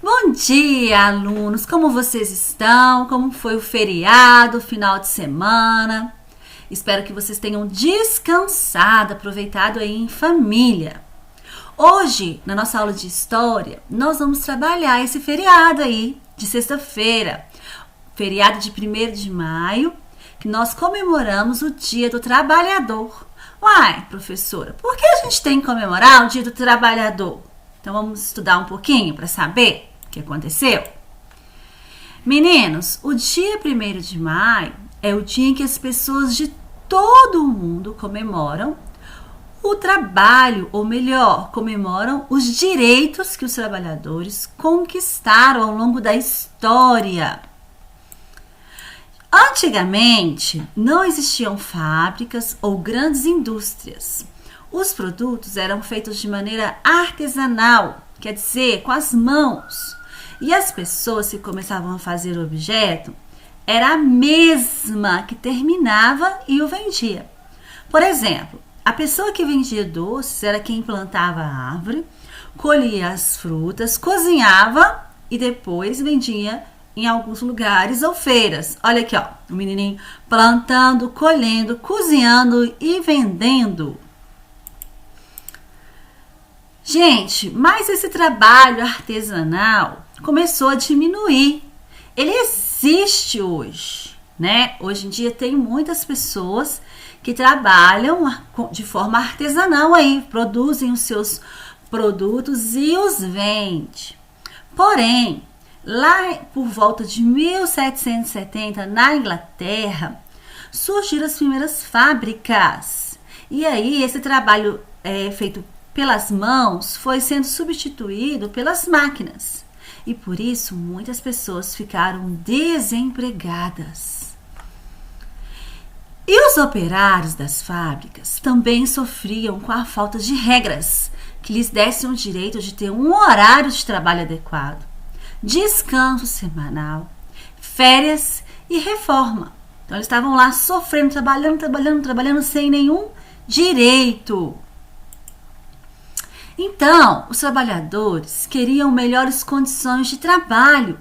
Bom dia, alunos! Como vocês estão? Como foi o feriado, final de semana? Espero que vocês tenham descansado, aproveitado aí em família. Hoje, na nossa aula de história, nós vamos trabalhar esse feriado aí de sexta-feira, feriado de 1º de maio, que nós comemoramos o Dia do Trabalhador. Uai, professora, por que a gente tem que comemorar o Dia do Trabalhador? Então vamos estudar um pouquinho para saber o que aconteceu? Meninos, o dia 1º de maio é o dia em que as pessoas de todo o mundo comemoram o trabalho, ou melhor, comemoram os direitos que os trabalhadores conquistaram ao longo da história. Antigamente, não existiam fábricas ou grandes indústrias. Os produtos eram feitos de maneira artesanal, quer dizer, com as mãos. E as pessoas que começavam a fazer o objeto era a mesma que terminava e o vendia. Por exemplo, a pessoa que vendia doces era quem plantava a árvore, colhia as frutas, cozinhava e depois vendia em alguns lugares ou feiras. Olha aqui, ó, o menininho plantando, colhendo, cozinhando e vendendo. Gente, mas esse trabalho artesanal começou a diminuir. Ele existe hoje, né? Hoje em dia tem muitas pessoas que trabalham de forma artesanal aí, produzem os seus produtos e os vendem. Porém, lá por volta de 1770, na Inglaterra, surgiram as primeiras fábricas. E aí esse trabalho feito pelas mãos foi sendo substituído pelas máquinas. E por isso muitas pessoas ficaram desempregadas. E os operários das fábricas também sofriam com a falta de regras que lhes dessem o direito de ter um horário de trabalho adequado, descanso semanal, férias e reforma. Então eles estavam lá sofrendo, trabalhando sem nenhum direito. Então, os trabalhadores queriam melhores condições de trabalho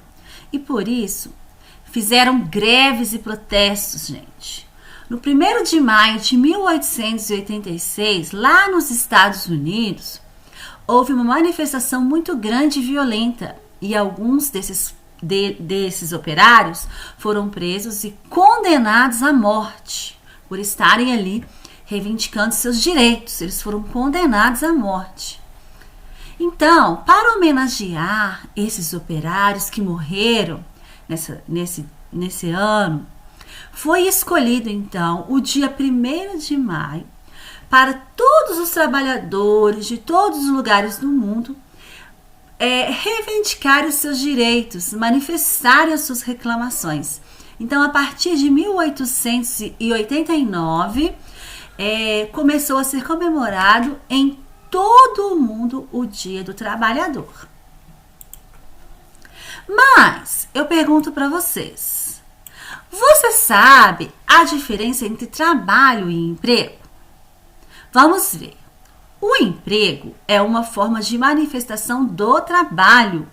e por isso fizeram greves e protestos, gente. No 1º de maio de 1886, lá nos Estados Unidos, houve uma manifestação muito grande e violenta e alguns desses operários foram presos e condenados à morte por estarem ali reivindicando seus direitos. Eles foram condenados à morte. Então, para homenagear esses operários que morreram nesse ano, foi escolhido então o dia 1º de maio para todos os trabalhadores de todos os lugares do mundo reivindicarem os seus direitos, manifestarem as suas reclamações. Então, a partir de 1889, começou a ser comemorado em todo o mundo o Dia do Trabalhador. Mas eu pergunto para vocês, você sabe a diferença entre trabalho e emprego? Vamos ver. O emprego é uma forma de manifestação do trabalho,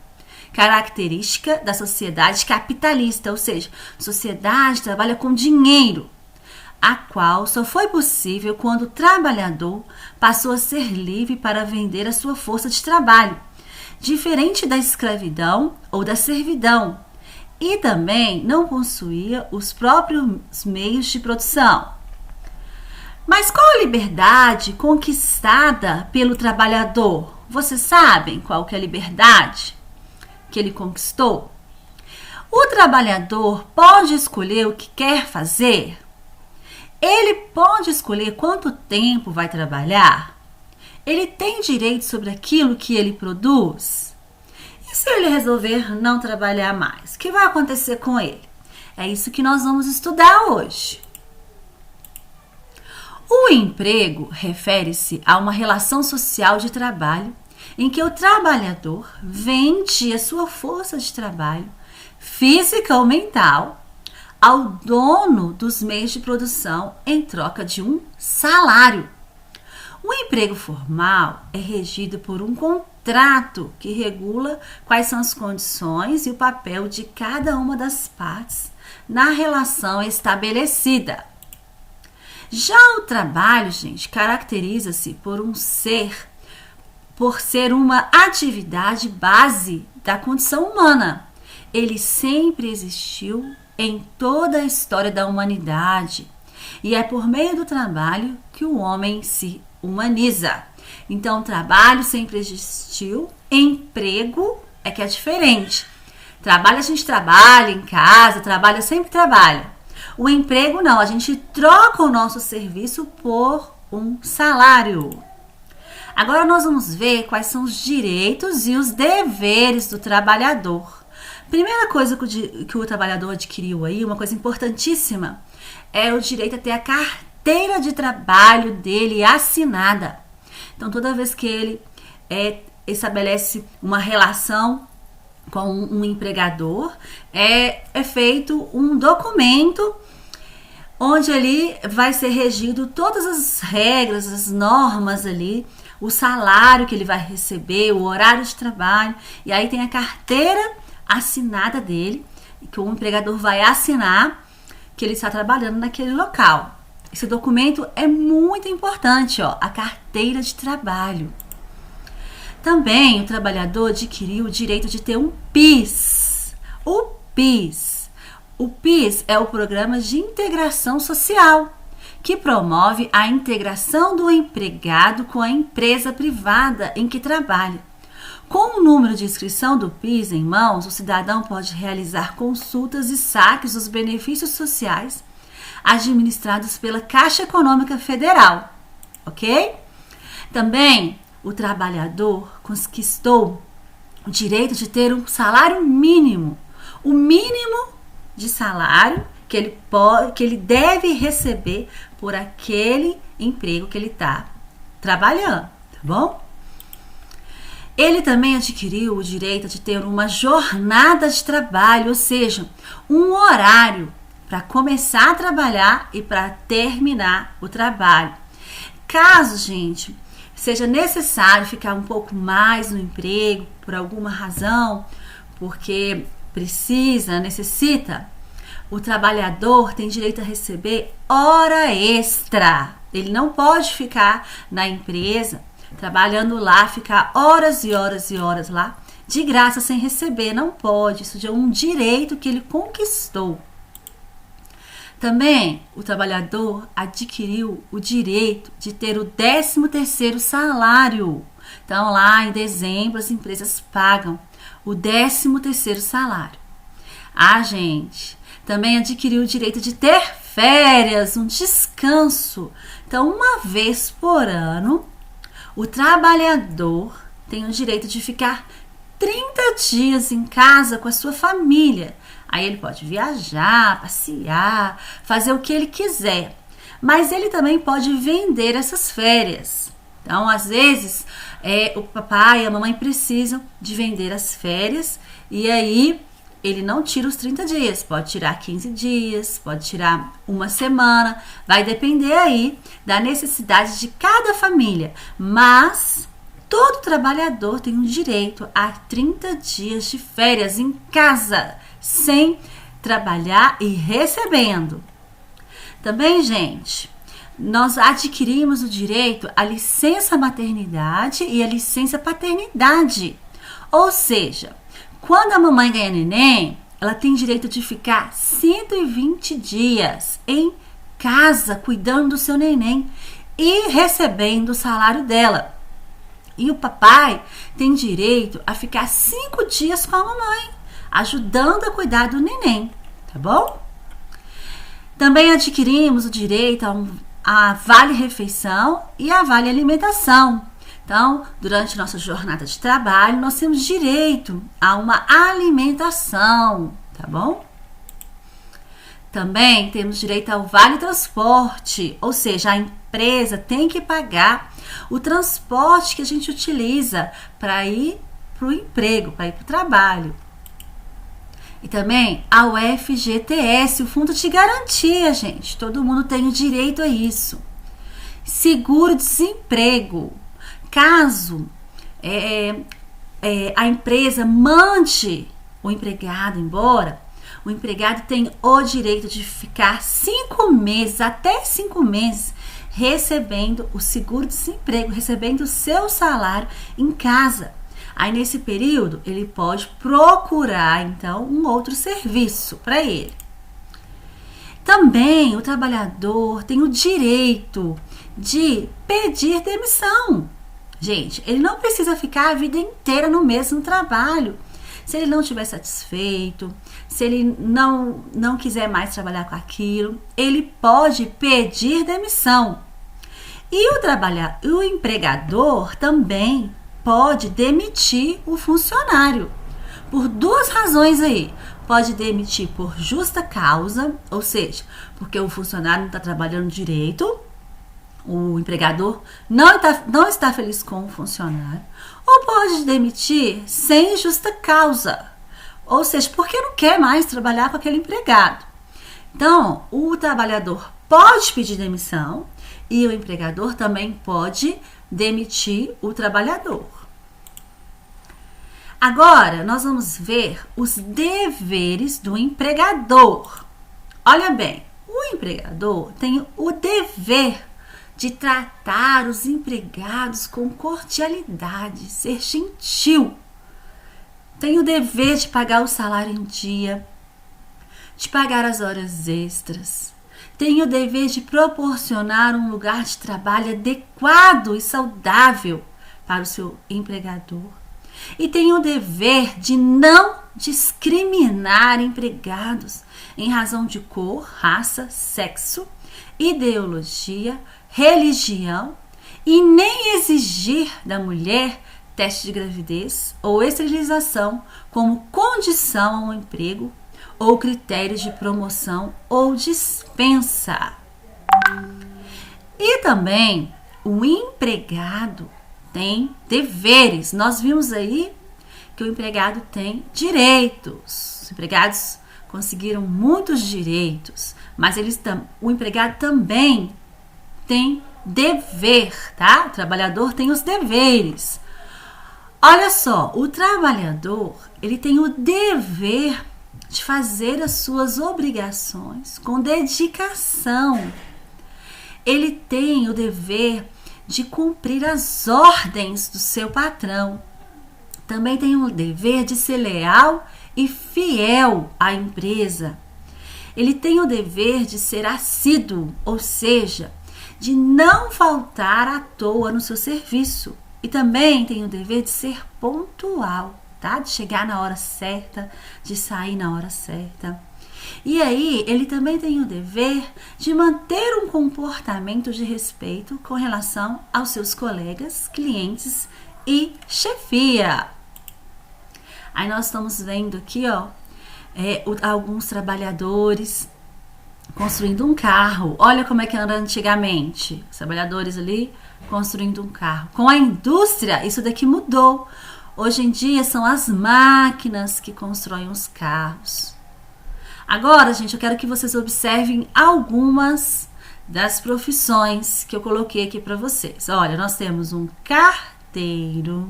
característica da sociedade capitalista, ou seja, a sociedade trabalha com dinheiro, a qual só foi possível quando o trabalhador passou a ser livre para vender a sua força de trabalho, diferente da escravidão ou da servidão, e também não possuía os próprios meios de produção. Mas qual a liberdade conquistada pelo trabalhador? Vocês sabem qual que é a liberdade que ele conquistou? O trabalhador pode escolher o que quer fazer? Ele pode escolher quanto tempo vai trabalhar? Ele tem direito sobre aquilo que ele produz? E se ele resolver não trabalhar mais? O que vai acontecer com ele? É isso que nós vamos estudar hoje. O emprego refere-se a uma relação social de trabalho em que o trabalhador vende a sua força de trabalho, física ou mental, ao dono dos meios de produção em troca de um salário. O O emprego formal é regido por um contrato que regula quais são as condições e o papel de cada uma das partes na relação estabelecida. Já o trabalho, gente, caracteriza-se por ser uma atividade base da condição humana. Ele sempre existiu em toda a história da humanidade e é por meio do trabalho que o homem se humaniza. Então, o trabalho sempre existiu, emprego é que é diferente. Trabalho a gente trabalha em casa, trabalha sempre trabalha. O emprego não, a gente troca o nosso serviço por um salário. Agora nós vamos ver quais são os direitos e os deveres do trabalhador. Primeira coisa que o trabalhador adquiriu aí, uma coisa importantíssima, é o direito a ter a carteira de trabalho dele assinada. Então, toda vez que ele estabelece uma relação com um empregador, é feito um documento onde ali vai ser regido todas as regras, as normas ali, o salário que ele vai receber, o horário de trabalho, e aí tem a carteira assinada dele, que o empregador vai assinar que ele está trabalhando naquele local. Esse documento é muito importante, ó, a carteira de trabalho. Também o trabalhador adquiriu o direito de ter um PIS. O PIS é o Programa de Integração Social, que promove a integração do empregado com a empresa privada em que trabalha. Com o número de inscrição do PIS em mãos, o cidadão pode realizar consultas e saques dos benefícios sociais administrados pela Caixa Econômica Federal, ok? Também o trabalhador conquistou o direito de ter um salário mínimo, o mínimo de salário que ele deve receber por aquele emprego que ele está trabalhando, tá bom? Ele também adquiriu o direito de ter uma jornada de trabalho, ou seja, um horário para começar a trabalhar e para terminar o trabalho. Caso, gente, seja necessário ficar um pouco mais no emprego por alguma razão, porque necessita, o trabalhador tem direito a receber hora extra. Ele não pode ficar na empresa trabalhando lá, ficar horas e horas e horas lá, de graça, sem receber. Não pode. Isso é um direito que ele conquistou. Também o trabalhador adquiriu o direito de ter o 13º salário. Então, lá em dezembro, as empresas pagam o 13º salário. A gente também adquiriu o direito de ter férias, um descanso. Então, uma vez por ano, o trabalhador tem o direito de ficar 30 dias em casa com a sua família. Aí ele pode viajar, passear, fazer o que ele quiser. Mas ele também pode vender essas férias. Então, às vezes, o papai e a mamãe precisam de vender as férias e aí ele não tira os 30 dias, pode tirar 15 dias, pode tirar uma semana, vai depender aí da necessidade de cada família. Mas todo trabalhador tem o direito a 30 dias de férias em casa, sem trabalhar e recebendo. Também, gente, nós adquirimos o direito à licença maternidade e à licença paternidade. Ou seja, quando a mamãe ganha neném, ela tem direito de ficar 120 dias em casa cuidando do seu neném e recebendo o salário dela. E o papai tem direito a ficar 5 dias com a mamãe, ajudando a cuidar do neném, tá bom? Também adquirimos o direito a vale-refeição e a vale-alimentação. Então, durante nossa jornada de trabalho, nós temos direito a uma alimentação, tá bom? Também temos direito ao vale-transporte, ou seja, a empresa tem que pagar o transporte que a gente utiliza para ir para o emprego, para ir para o trabalho. E também ao FGTS, o Fundo de Garantia, gente. Todo mundo tem o direito a isso. seguro-desemprego. Caso a empresa mande o empregado embora, o empregado tem o direito de ficar 5 meses, até 5 meses, recebendo o seguro-desemprego, recebendo o seu salário em casa. Aí, nesse período, ele pode procurar, então, um outro serviço para ele. Também, o trabalhador tem o direito de pedir demissão. Gente, ele não precisa ficar a vida inteira no mesmo trabalho. Se ele não estiver satisfeito, se ele não quiser mais trabalhar com aquilo, ele pode pedir demissão. E o empregador também pode demitir o funcionário por 2 razões aí. Pode demitir por justa causa, ou seja, porque o funcionário não está trabalhando direito, o empregador não está feliz com o funcionário, ou pode demitir sem justa causa, ou seja, porque não quer mais trabalhar com aquele empregado. Então, o trabalhador pode pedir demissão e o empregador também pode demitir o trabalhador. Agora, nós vamos ver os deveres do empregador. Olha bem, o empregador tem o dever de tratar os empregados com cordialidade, ser gentil. Tem o dever de pagar o salário em dia, de pagar as horas extras. Tem o dever de proporcionar um lugar de trabalho adequado e saudável para o seu empregador. E tem o dever de não discriminar empregados em razão de cor, raça, sexo, ideologia, religião e nem exigir da mulher teste de gravidez ou esterilização como condição ao emprego ou critérios de promoção ou dispensa. E também o empregado tem deveres. Nós vimos aí que o empregado tem direitos. Os empregados conseguiram muitos direitos, mas o empregado também tem dever, tá? O trabalhador tem os deveres. Olha só, o trabalhador, ele tem o dever de fazer as suas obrigações com dedicação. Ele tem o dever de cumprir as ordens do seu patrão. Também tem o dever de ser leal e fiel à empresa. Ele tem o dever de ser assíduo, ou seja, de não faltar à toa no seu serviço. E também tem o dever de ser pontual, tá? De chegar na hora certa, de sair na hora certa. E aí, ele também tem o dever de manter um comportamento de respeito com relação aos seus colegas, clientes e chefia. Aí nós estamos vendo aqui, ó, alguns trabalhadores construindo um carro. Olha como é que anda antigamente. Os trabalhadores ali construindo um carro. Com a indústria, isso daqui mudou. Hoje em dia são as máquinas que constroem os carros. Agora, gente, eu quero que vocês observem algumas das profissões que eu coloquei aqui para vocês. Olha, nós temos um carteiro,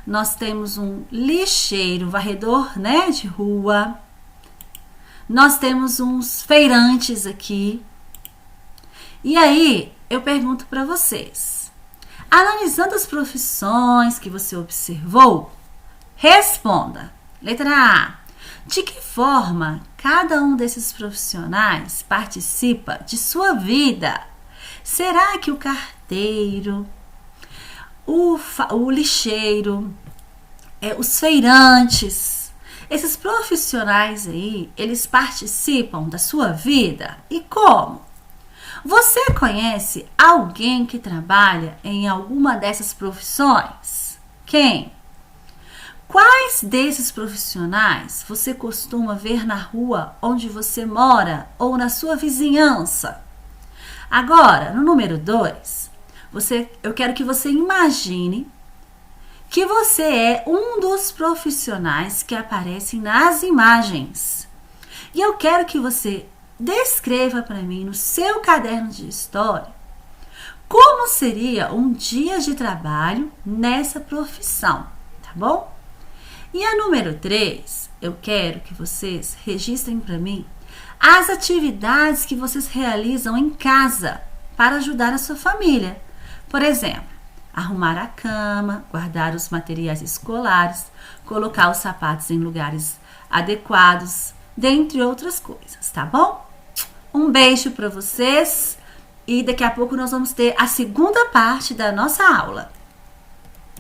nós temos um lixeiro, varredor, né, de rua. Nós temos uns feirantes aqui. E aí, eu pergunto para vocês, analisando as profissões que você observou, responda. Letra A. De que forma cada um desses profissionais participa de sua vida? Será que o carteiro, o lixeiro, os feirantes, esses profissionais aí, eles participam da sua vida? E como? Você conhece alguém que trabalha em alguma dessas profissões? Quem? Quais desses profissionais você costuma ver na rua onde você mora ou na sua vizinhança? Agora, no número 2, eu quero que você imagine que você é um dos profissionais que aparecem nas imagens. E eu quero que você descreva para mim no seu caderno de história como seria um dia de trabalho nessa profissão, tá bom? E a número 3, eu quero que vocês registrem para mim as atividades que vocês realizam em casa para ajudar a sua família. Por exemplo, arrumar a cama, guardar os materiais escolares, colocar os sapatos em lugares adequados, dentre outras coisas, tá bom? Um beijo para vocês e daqui a pouco nós vamos ter a segunda parte da nossa aula.